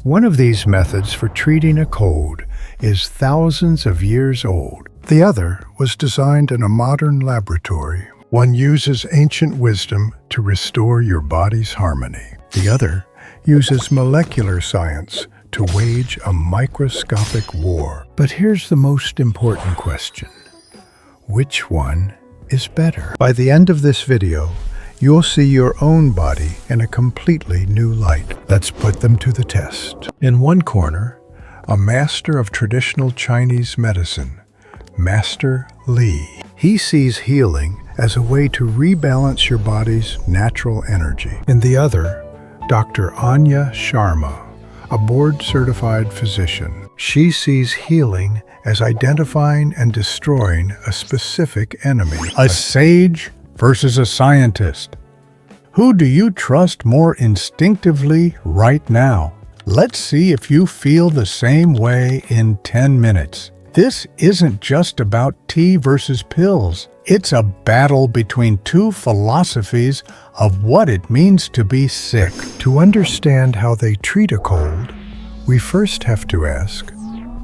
One of these methods for treating a cold is thousands of years old. The other was designed in a modern laboratory. One uses ancient wisdom to restore your body's harmony. The other uses molecular science to wage a microscopic war. But here's the most important question. Which one is better? By the end of this video, you'll see your own body in a completely new light. Let's put them to the test. In one corner, a master of traditional Chinese medicine, Master Li. He sees healing as a way to rebalance your body's natural energy. In the other, Dr. Anya Sharma, a board-certified physician. She sees healing as identifying and destroying a specific enemy. A sage versus a scientist. Who do you trust more instinctively right now? Let's see if you feel the same way in 10 minutes. This isn't just about tea versus pills. It's a battle between two philosophies of what it means to be sick. To understand how they treat a cold, we first have to ask,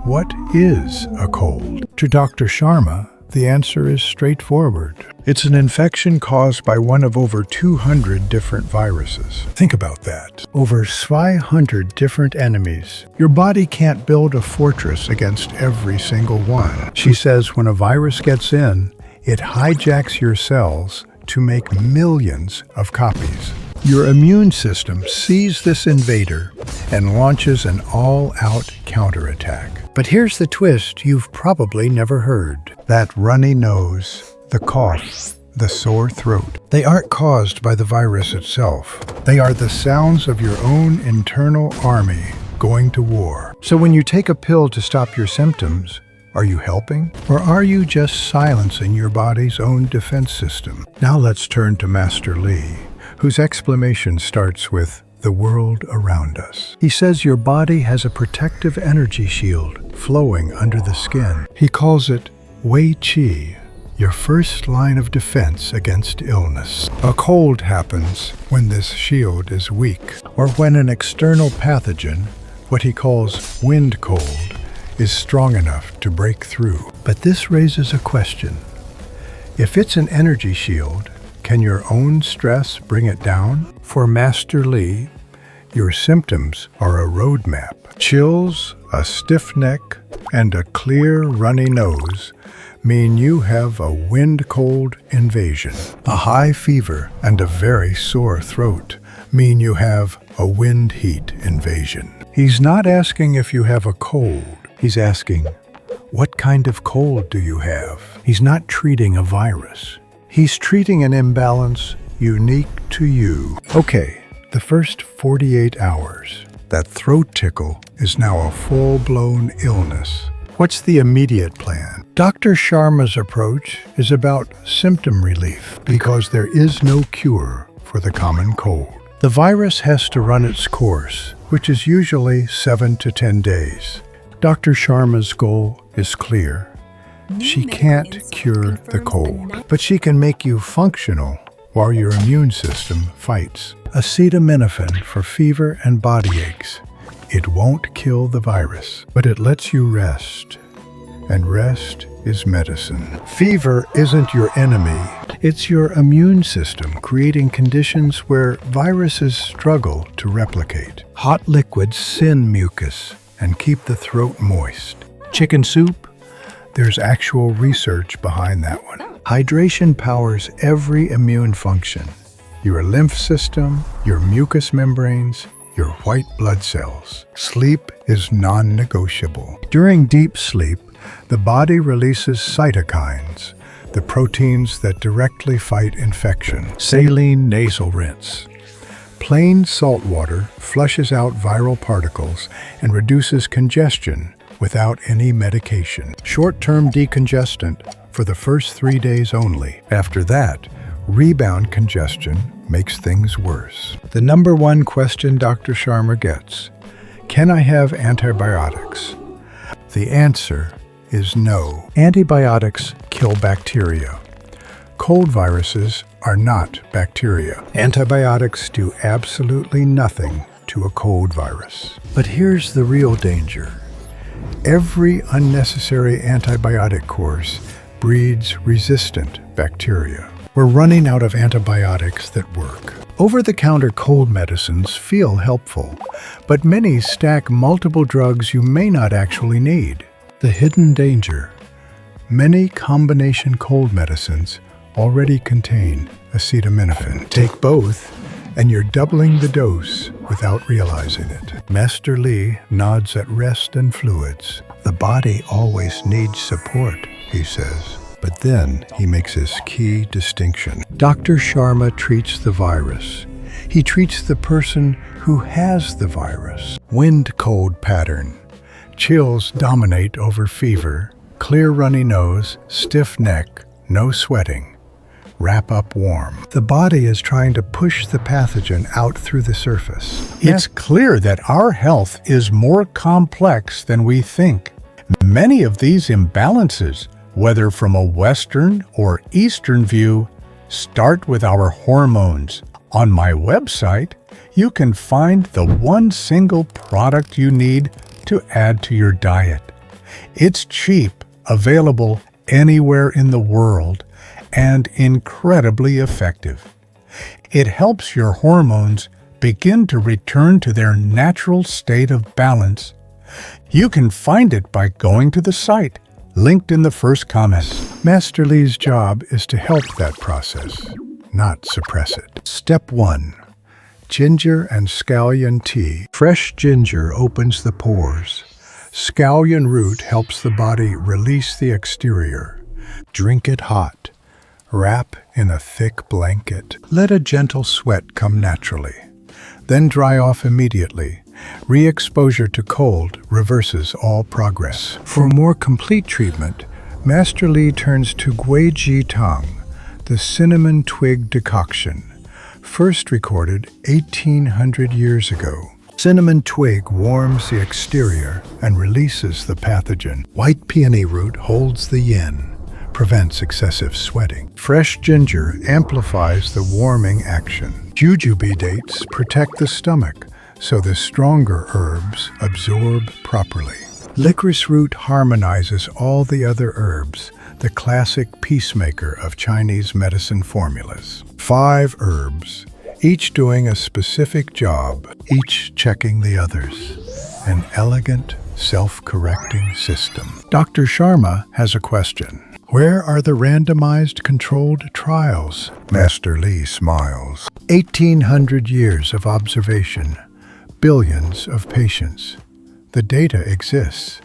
what is a cold? To Dr. Sharma, the answer is straightforward. It's an infection caused by one of over 200 different viruses. Think about that. Over 500 different enemies. Your body can't build a fortress against every single one. She says when a virus gets in, it hijacks your cells to make millions of copies. Your immune system sees this invader and launches an all-out counterattack. But here's the twist you've probably never heard. That runny nose, the cough, the sore throat. They aren't caused by the virus itself. They are the sounds of your own internal army going to war. So when you take a pill to stop your symptoms, are you helping? Or are you just silencing your body's own defense system? Now let's turn to Master Li, whose explanation starts with the world around us. He says your body has a protective energy shield flowing under the skin. He calls it Wei Qi, your first line of defense against illness. A cold happens when this shield is weak, or when an external pathogen, what he calls wind cold, is strong enough to break through. But this raises a question. If it's an energy shield, can your own stress bring it down? For Master Li, your symptoms are a roadmap. Chills, a stiff neck, and a clear, runny nose mean you have a wind-cold invasion. A high fever and a very sore throat mean you have a wind-heat invasion. He's not asking if you have a cold. He's asking, what kind of cold do you have? He's not treating a virus. He's treating an imbalance unique to you. Okay, the first 48 hours, that throat tickle is now a full-blown illness. What's the immediate plan? Dr. Sharma's approach is about symptom relief because there is no cure for the common cold. The virus has to run its course, which is usually 7 to 10 days. Dr. Sharma's goal is clear. She can't cure the cold, but she can make you functional while your immune system fights. Acetaminophen for fever and body aches. It won't kill the virus, but it lets you rest. And rest is medicine. Fever isn't your enemy. It's your immune system creating conditions where viruses struggle to replicate. Hot liquids send mucus and keep the throat moist. Chicken soup? There's actual research behind that one. Hydration powers every immune function. Your lymph system, your mucous membranes, your white blood cells. Sleep is non-negotiable. During deep sleep, the body releases cytokines, the proteins that directly fight infection. Saline nasal rinse. Plain salt water flushes out viral particles and reduces congestion without any medication. Short-term decongestant for the first 3 days only. After that, rebound congestion makes things worse. The number one question Dr. Sharma gets, can I have antibiotics? The answer is no. Antibiotics kill bacteria. Cold viruses are not bacteria. Antibiotics do absolutely nothing to a cold virus. But here's the real danger. Every unnecessary antibiotic course breeds resistant bacteria. We're running out of antibiotics that work. Over-the-counter cold medicines feel helpful, but many stack multiple drugs you may not actually need. The hidden danger. Many combination cold medicines already contain acetaminophen. Take both, and you're doubling the dose without realizing it. Master Li nods at rest and fluids. The body always needs support, he says. But then he makes his key distinction. Dr. Sharma treats the virus. He treats the person who has the virus. Wind cold pattern. Chills dominate over fever. Clear runny nose, stiff neck, no sweating. Wrap up warm. The body is trying to push the pathogen out through the surface. It's clear that our health is more complex than we think. Many of these imbalances, whether from a Western or Eastern view, start with our hormones. On my website, you can find the one single product you need to add to your diet. It's cheap, available anywhere in the world, and incredibly effective. It helps your hormones begin to return to their natural state of balance. You can find it by going to the site, linked in the first comment. Master Li's job is to help that process, not suppress it. Step 1. Ginger and scallion tea. Fresh ginger opens the pores. Scallion root helps the body release the exterior. Drink it hot. Wrap in a thick blanket. Let a gentle sweat come naturally. Then dry off immediately. Re-exposure to cold reverses all progress. For more complete treatment, Master Li turns to Guiji Tang, the cinnamon twig decoction, first recorded 1800 years ago. Cinnamon twig warms the exterior and releases the pathogen. White peony root holds the yin, prevents excessive sweating. Fresh ginger amplifies the warming action. Jujube dates protect the stomach, so the stronger herbs absorb properly. Licorice root harmonizes all the other herbs, the classic peacemaker of Chinese medicine formulas. 5 herbs, each doing a specific job, each checking the others. An elegant, self-correcting system. Dr. Sharma has a question. Where are the randomized controlled trials? Master Li smiles. 1800 years of observation. Billions of patients. The data exists,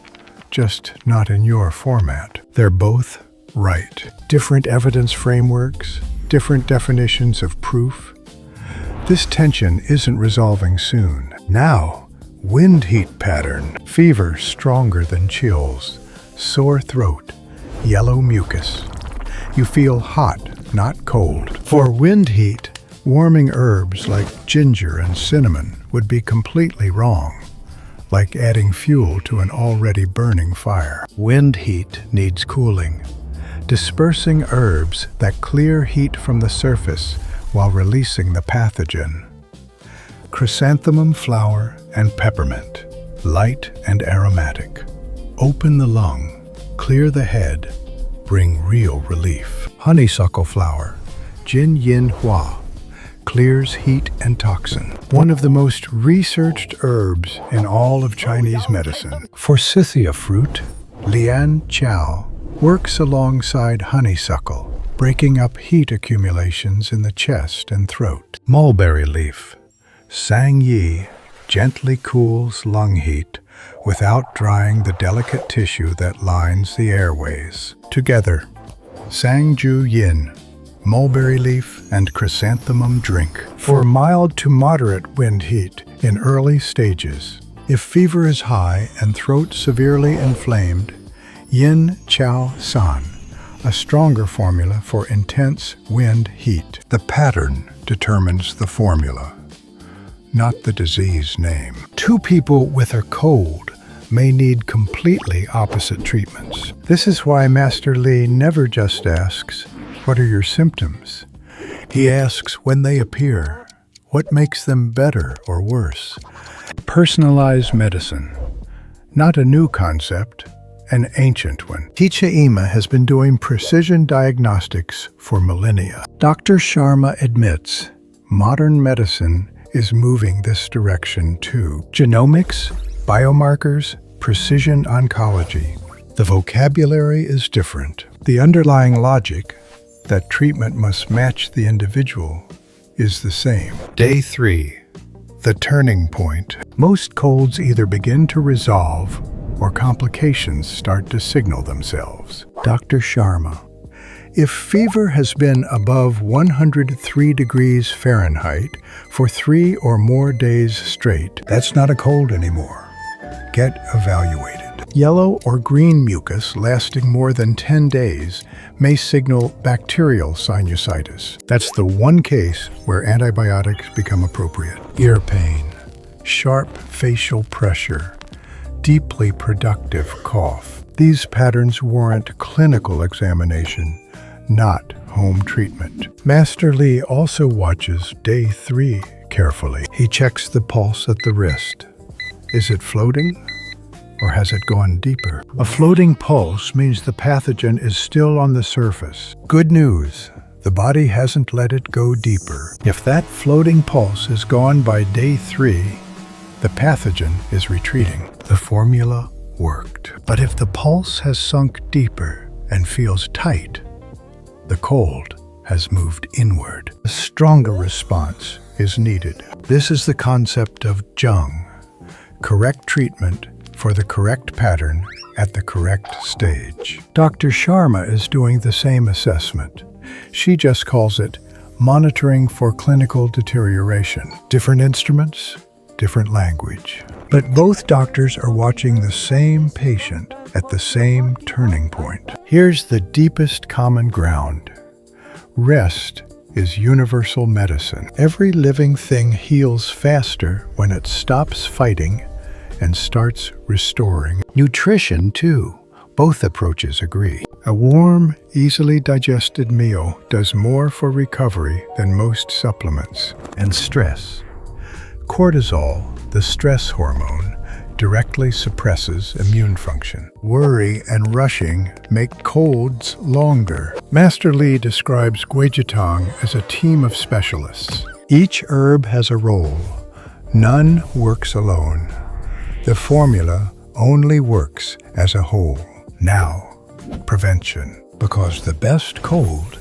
just not in your format. They're both right. Different evidence frameworks, different definitions of proof. This tension isn't resolving soon. Now, wind heat pattern. Fever stronger than chills. Sore throat. Yellow mucus. You feel hot, not cold. For wind heat, warming herbs like ginger and cinnamon would be completely wrong, like adding fuel to an already burning fire. Wind heat needs cooling, dispersing herbs that clear heat from the surface while releasing the pathogen. Chrysanthemum flower and peppermint, light and aromatic. Open the lung, clear the head, bring real relief. Honeysuckle flower, Jin Yin Hua, clears heat and toxin. One of the most researched herbs in all of Chinese medicine. Forsythia fruit, Lian Chow, works alongside honeysuckle, breaking up heat accumulations in the chest and throat. Mulberry leaf, Sang Yi, gently cools lung heat without drying the delicate tissue that lines the airways. Together, Sang Ju Yin, mulberry leaf, and chrysanthemum drink for mild to moderate wind heat in early stages. If fever is high and throat severely inflamed, Yin Chow San, a stronger formula for intense wind heat. The pattern determines the formula, not the disease name. 2 people with a cold may need completely opposite treatments. This is why Master Li never just asks, "What are your symptoms?" He asks when they appear, What makes them better or worse? Personalized medicine. Not a new concept, an ancient one. TCM has been doing precision diagnostics for millennia. Dr. Sharma admits modern medicine is moving this direction too. Genomics, biomarkers, precision oncology. The vocabulary is different. The underlying logic, that treatment must match the individual, is the same. Day 3. The turning point. Most colds either begin to resolve or complications start to signal themselves. Dr. Sharma. If fever has been above 103 degrees Fahrenheit for 3 or more days straight, that's not a cold anymore. Get evaluated. Yellow or green mucus lasting more than 10 days may signal bacterial sinusitis. That's the one case where antibiotics become appropriate. Ear pain, sharp facial pressure, deeply productive cough. These patterns warrant clinical examination, not home treatment. Master Li also watches day 3 carefully. He checks the pulse at the wrist. Is it floating, or has it gone deeper? A floating pulse means the pathogen is still on the surface. Good news, the body hasn't let it go deeper. If that floating pulse is gone by day 3, the pathogen is retreating. The formula worked. But if the pulse has sunk deeper and feels tight, the cold has moved inward. A stronger response is needed. This is the concept of Zheng, correct treatment for the correct pattern at the correct stage. Dr. Sharma is doing the same assessment. She just calls it monitoring for clinical deterioration. Different instruments, different language. But both doctors are watching the same patient at the same turning point. Here's the deepest common ground. Rest is universal medicine. Every living thing heals faster when it stops fighting and starts restoring. Nutrition, too. Both approaches agree. A warm, easily digested meal does more for recovery than most supplements. And stress. Cortisol, the stress hormone, directly suppresses immune function. Worry and rushing make colds longer. Master Li describes Guijitang as a team of specialists. Each herb has a role. None works alone. The formula only works as a whole. Now, prevention. Because the best cold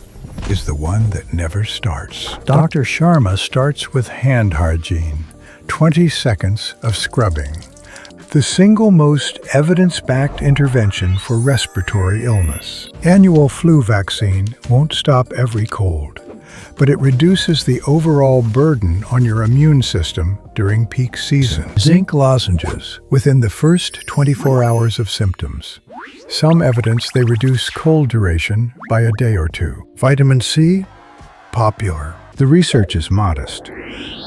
is the one that never starts. Dr. Sharma starts with hand hygiene, 20 seconds of scrubbing. The single most evidence-backed intervention for respiratory illness. Annual flu vaccine won't stop every cold, but it reduces the overall burden on your immune system during peak season. Zinc lozenges within the first 24 hours of symptoms. Some evidence they reduce cold duration by a day or 2. Vitamin C, popular. The research is modest,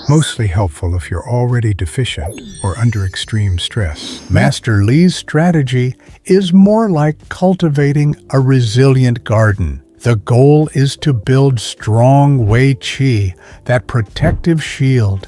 mostly helpful if you're already deficient or under extreme stress. Master Li's strategy is more like cultivating a resilient garden. The goal is to build strong Wei Qi, that protective shield.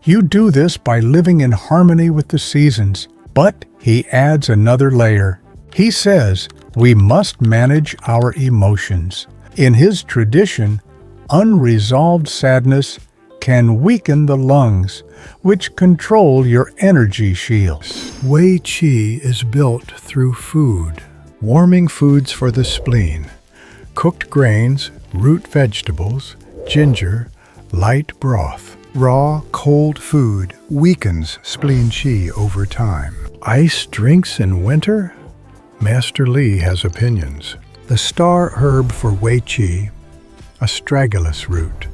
You do this by living in harmony with the seasons, but he adds another layer. He says we must manage our emotions. In his tradition, unresolved sadness can weaken the lungs, which control your energy shields. Wei Qi is built through food. Warming foods for the spleen. Cooked grains, root vegetables, ginger, light broth. Raw, cold food weakens spleen qi over time. Ice drinks in winter? Master Li has opinions. The star herb for Wei Qi, astragalus root,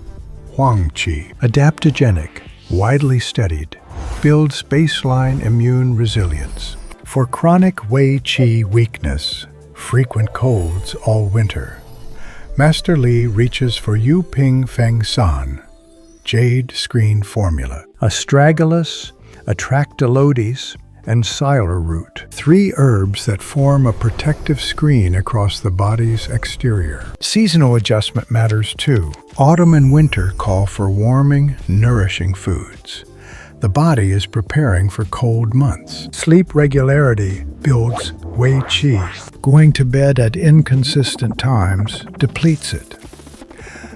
Huang Qi, adaptogenic, widely studied, builds baseline immune resilience. For chronic Wei Qi weakness, frequent colds all winter, Master Li reaches for Yu Ping Feng San, Jade Screen Formula. Astragalus, Atractylodes, and Siler root, 3 herbs that form a protective screen across the body's exterior. Seasonal adjustment matters too. Autumn and winter call for warming, nourishing foods. The body is preparing for cold months. Sleep regularity builds Wei Qi. Going to bed at inconsistent times depletes it.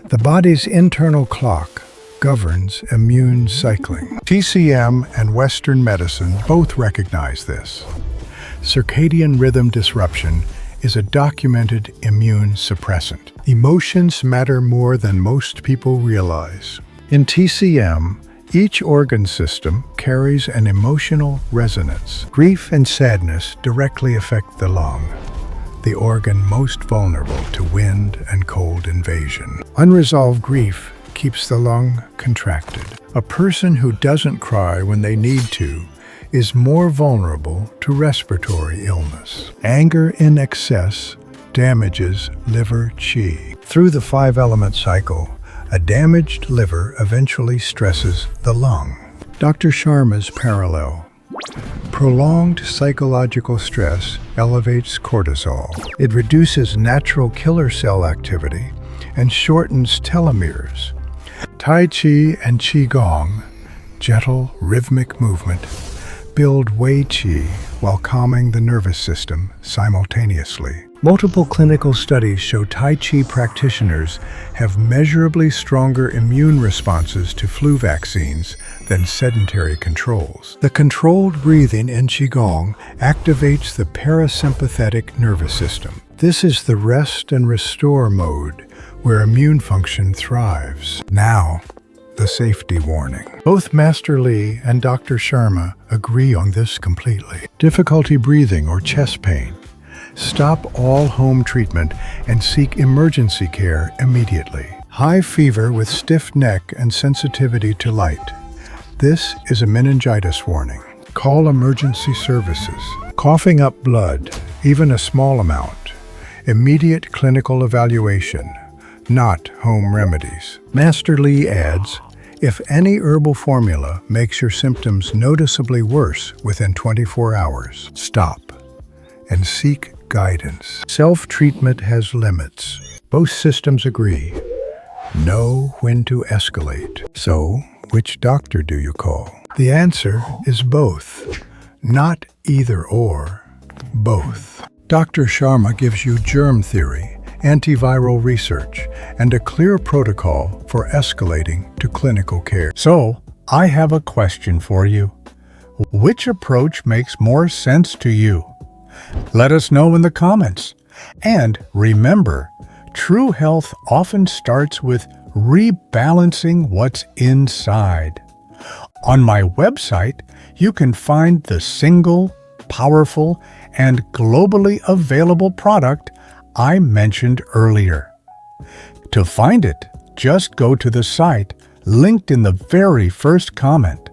The body's internal clock governs immune cycling. TCM and Western medicine both recognize this. Circadian rhythm disruption is a documented immune suppressant. Emotions matter more than most people realize. In TCM, each organ system carries an emotional resonance. Grief and sadness directly affect the lung, the organ most vulnerable to wind and cold invasion. Unresolved grief keeps the lung contracted. A person who doesn't cry when they need to is more vulnerable to respiratory illness. Anger in excess damages liver qi. Through the 5-element cycle, a damaged liver eventually stresses the lung. Dr. Sharma's parallel. Prolonged psychological stress elevates cortisol. It reduces natural killer cell activity and shortens telomeres. Tai Chi and Qigong, gentle, rhythmic movement, build Wei Qi while calming the nervous system simultaneously. Multiple clinical studies show Tai Chi practitioners have measurably stronger immune responses to flu vaccines than sedentary controls. The controlled breathing in Qigong activates the parasympathetic nervous system. This is the rest and restore mode where immune function thrives. Now, the safety warning. Both Master Li and Dr. Sharma agree on this completely. Difficulty breathing or chest pain. Stop all home treatment and seek emergency care immediately. High fever with stiff neck and sensitivity to light. This is a meningitis warning. Call emergency services. Coughing up blood, even a small amount. Immediate clinical evaluation, not home remedies. Master Li adds, if any herbal formula makes your symptoms noticeably worse within 24 hours, stop and seek guidance. Self-treatment has limits. Both systems agree. Know when to escalate. So, which doctor do you call? The answer is both. Not either or, both. Dr. Sharma gives you germ theory, antiviral research, and a clear protocol for escalating to clinical care. So, I have a question for you. Which approach makes more sense to you? Let us know in the comments. And remember, true health often starts with rebalancing what's inside. On my website, you can find the single, powerful, and globally available product I mentioned earlier. To find it, just go to the site linked in the very first comment.